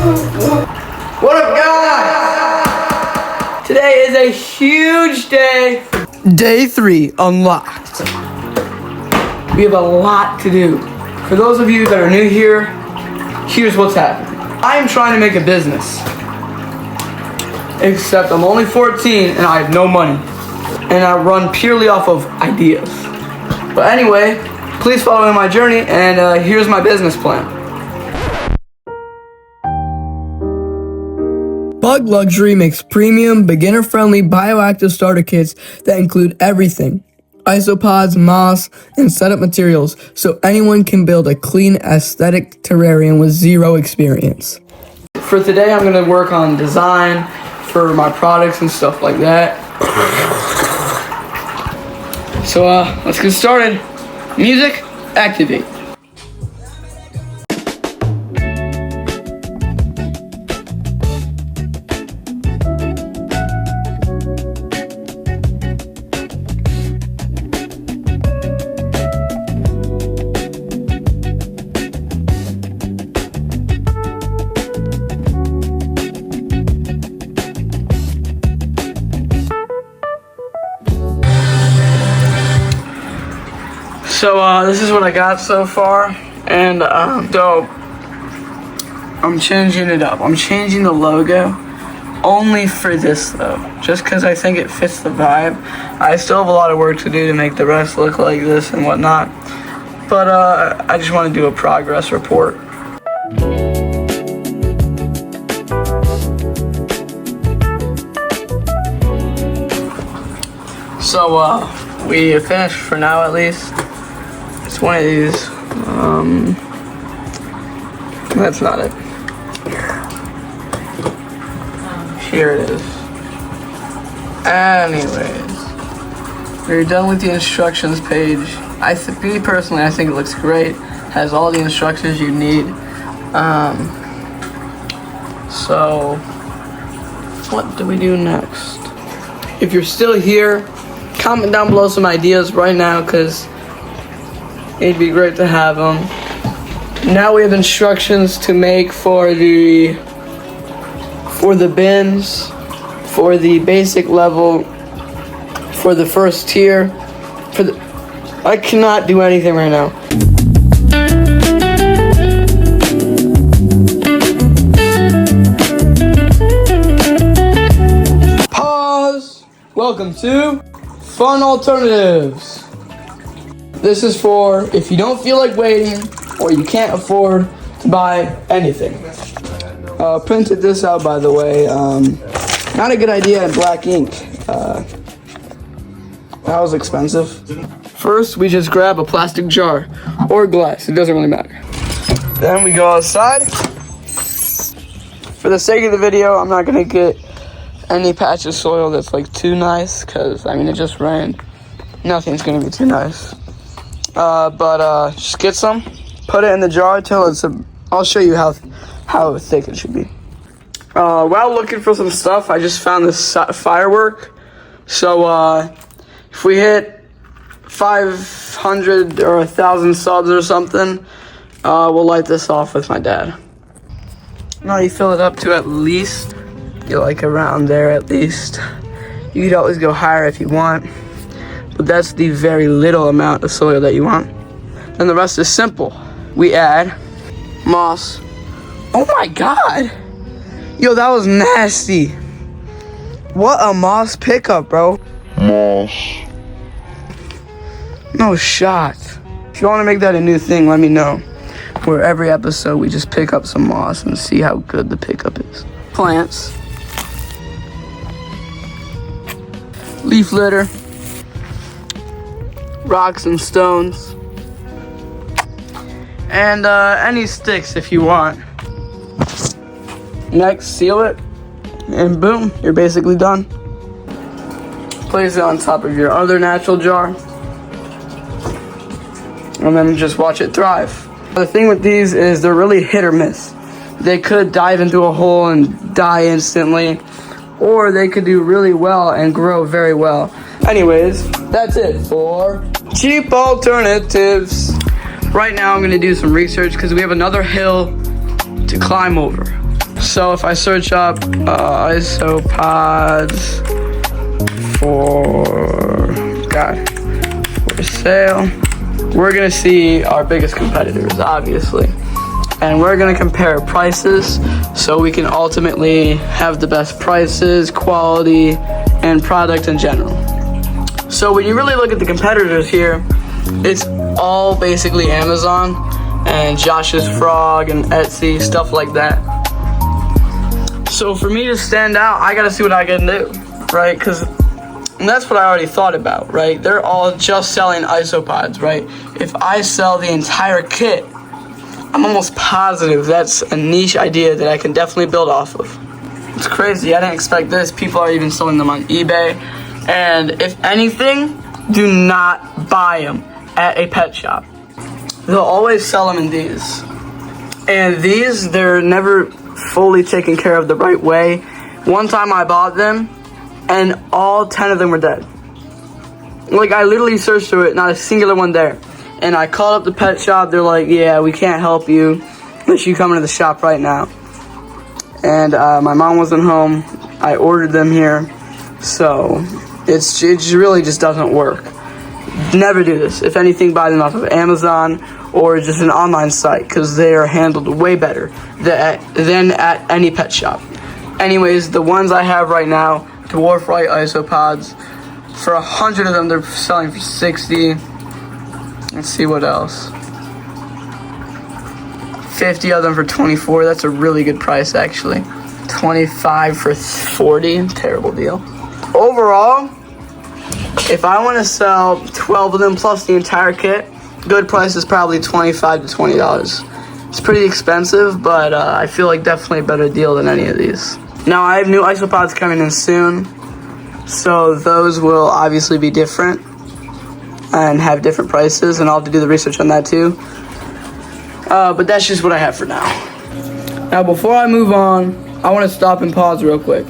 What up, guys? Today is a huge day. Day 3 unlocked. We have a lot to do. For those of you that are new here, here's what's happening. I am trying to make a business. Except I'm only 14 and I have no money. And I run purely off of ideas. But anyway, please follow me on my journey, and here's my business plan. Bug Luxury makes premium, beginner-friendly bioactive starter kits that include everything. Isopods, moss, and setup materials so anyone can build a clean, aesthetic terrarium with zero experience. For today, I'm going to work on design for my products and stuff like that. So let's get started. Music, activate. So this is what I got so far, and dope. I'm changing it up. I'm changing the logo only for this though, just because I think it fits the vibe. I still have a lot of work to do to make the rest look like this and whatnot, but I just want to do a progress report. So we finished for now at least. It's one of these. That's not it. Here it is. Anyways, we're done with the instructions page. Me personally, I think it looks great. Has all the instructions you need. So what do we do next? If you're still here, comment down below some ideas right now, because it'd be great to have them. Now we have instructions to make for the bins, for the basic level, for the first tier. I cannot do anything right now. Pause. Welcome to Fun Alternatives. This is for if you don't feel like waiting or you can't afford to buy anything. Printed this out, by the way. Not a good idea in black ink. That was expensive. First, we just grab a plastic jar or glass. It doesn't really matter. Then we go outside. For the sake of the video, I'm not gonna get any patch of soil that's like too nice, because I mean it just rained. Nothing's gonna be too nice. But just get some, put it in the jar till it's I'll show you how thick it should be. While looking for some stuff, I just found this firework. So if we hit 500 or 1,000 subs or something, we'll light this off with my dad. Now you fill it up to at least, you're like around there at least. You could always go higher if you want, but that's the very little amount of soil that you want. And the rest is simple. We add moss. Oh my God. Yo, that was nasty. What a moss pickup, bro. Moss. No shot. If you want to make that a new thing, let me know. Where every episode we just pick up some moss and see how good the pickup is. Plants. Leaf litter. Rocks and stones. And any sticks if you want. Next, seal it. And boom, you're basically done. Place it on top of your other natural jar. And then just watch it thrive. The thing with these is they're really hit or miss. They could dive into a hole and die instantly, or they could do really well and grow very well. Anyways, that's it for cheap alternatives. Right now I'm gonna do some research because we have another hill to climb over. So if I search up isopods for sale, we're gonna see our biggest competitors, obviously. And we're gonna compare prices so we can ultimately have the best prices, quality, and product in general. So when you really look at the competitors here, it's all basically Amazon and Josh's Frog and Etsy, stuff like that. So for me to stand out, I gotta see what I can do, right? And that's what I already thought about, right? They're all just selling isopods, right? If I sell the entire kit, I'm almost positive that's a niche idea that I can definitely build off of. It's crazy, I didn't expect this. People are even selling them on eBay. And if anything, do not buy them at a pet shop. They'll always sell them in these. And these, they're never fully taken care of the right way. One time I bought them, and all 10 of them were dead. Like, I literally searched through it, not a singular one there. And I called up the pet shop, they're like, yeah, we can't help you unless you come into the shop right now. And my mom wasn't home, I ordered them here, so it really just doesn't work. Never do this. If anything, buy them off of Amazon or just an online site, because they are handled way better than at any pet shop. Anyways, the ones I have right now, Dwarf White isopods, for 100 of them, they're selling for 60. Let's see what else. 50 of them for 24. That's a really good price, actually. 25 for 40. Terrible deal. Overall, if I want to sell 12 of them plus the entire kit, good price is probably $25 to $20. It's pretty expensive, but I feel like definitely a better deal than any of these. Now, I have new isopods coming in soon, so those will obviously be different and have different prices, and I'll have to do the research on that too. But that's just what I have for now. Now, before I move on, I want to stop and pause real quick.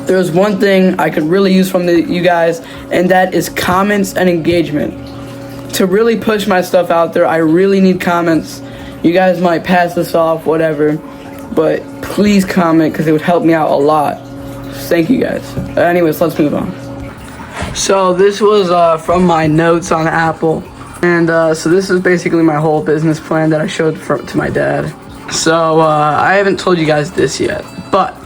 There's one thing I could really use from you guys, and that is comments and engagement. To really push my stuff out there, I really need comments. You guys might pass this off, whatever, but please comment because it would help me out a lot. Thank you guys. Anyways, let's move on. So this was from my notes on Apple, and so this is basically my whole business plan that I showed to my dad. So I haven't told you guys this yet, but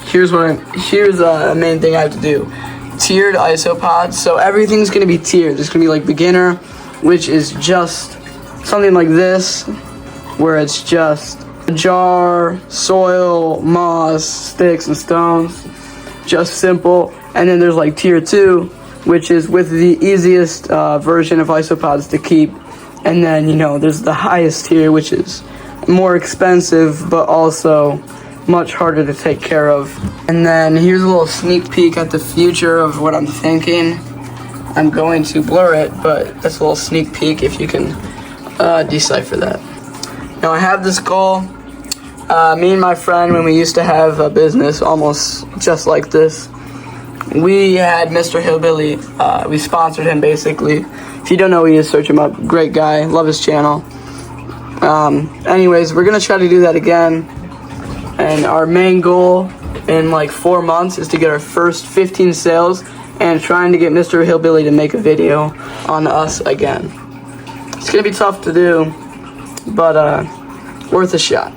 here's a main thing I have to do. Tiered isopods. So everything's gonna be tiered. There's gonna be like beginner, which is just something like this, where it's just a jar, soil, moss, sticks, and stones. Just simple. And then there's like tier 2, which is with the easiest version of isopods to keep. And then, there's the highest tier, which is more expensive, but also much harder to take care of. And then here's a little sneak peek at the future of what I'm thinking. I'm going to blur it, but that's a little sneak peek if you can decipher that. Now I have this goal. Me and my friend, when we used to have a business almost just like this, we had Mr. Hillbilly. We sponsored him basically. If you don't know who he is, search him up. Great guy, love his channel. Anyways, we're gonna try to do that again. And our main goal in like 4 months is to get our first 15 sales and trying to get Mr. Hillbilly to make a video on us again. It's gonna be tough to do, but worth a shot.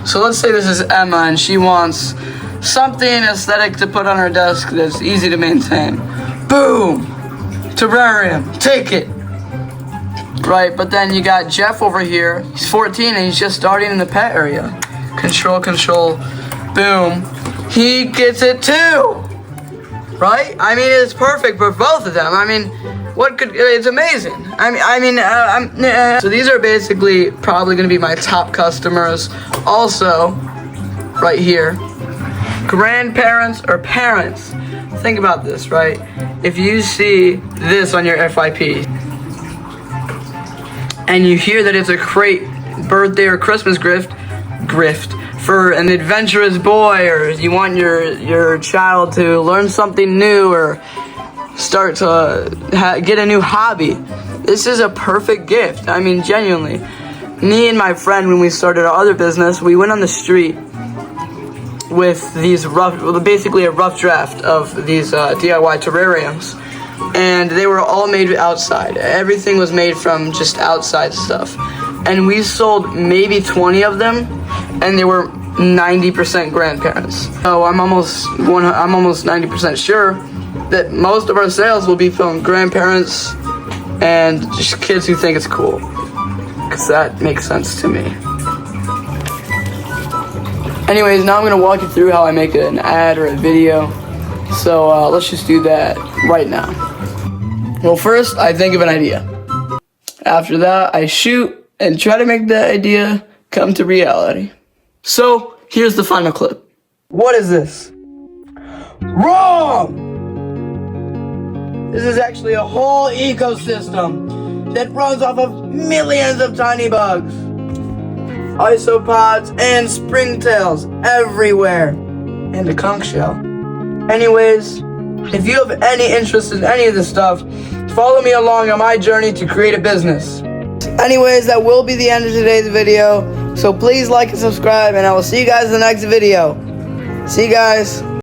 So let's say this is Emma and she wants something aesthetic to put on her desk that's easy to maintain. Boom! Terrarium, take it! Right, but then you got Jeff over here. He's 14 and he's just starting in the pet area. Control, boom. He gets it too! Right? I mean, it's perfect for both of them. I mean, it's amazing. So these are basically probably gonna be my top customers. Also, right here, grandparents or parents. Think about this, right? If you see this on your FYP, and you hear that it's a great birthday or Christmas gift for an adventurous boy, or you want your child to learn something new or start to get a new hobby, this is a perfect gift. I mean, genuinely. Me and my friend, when we started our other business, we went on the street with these basically a rough draft of these DIY terrariums. And they were all made outside. Everything was made from just outside stuff. And we sold maybe 20 of them, and they were 90% grandparents. So I'm almost 90% sure that most of our sales will be from grandparents and just kids who think it's cool. Because that makes sense to me. Anyways, now I'm going to walk you through how I make an ad or a video. So let's just do that right now. Well, first, I think of an idea. After that, I shoot and try to make that idea come to reality. So, here's the final clip. What is this? Wrong! This is actually a whole ecosystem that runs off of millions of tiny bugs. Isopods and springtails everywhere. And a conch shell. Anyways, if you have any interest in any of this stuff, follow me along on my journey to create a business. Anyways, that will be the end of today's video. So please like and subscribe, and I will see you guys in the next video. See you guys.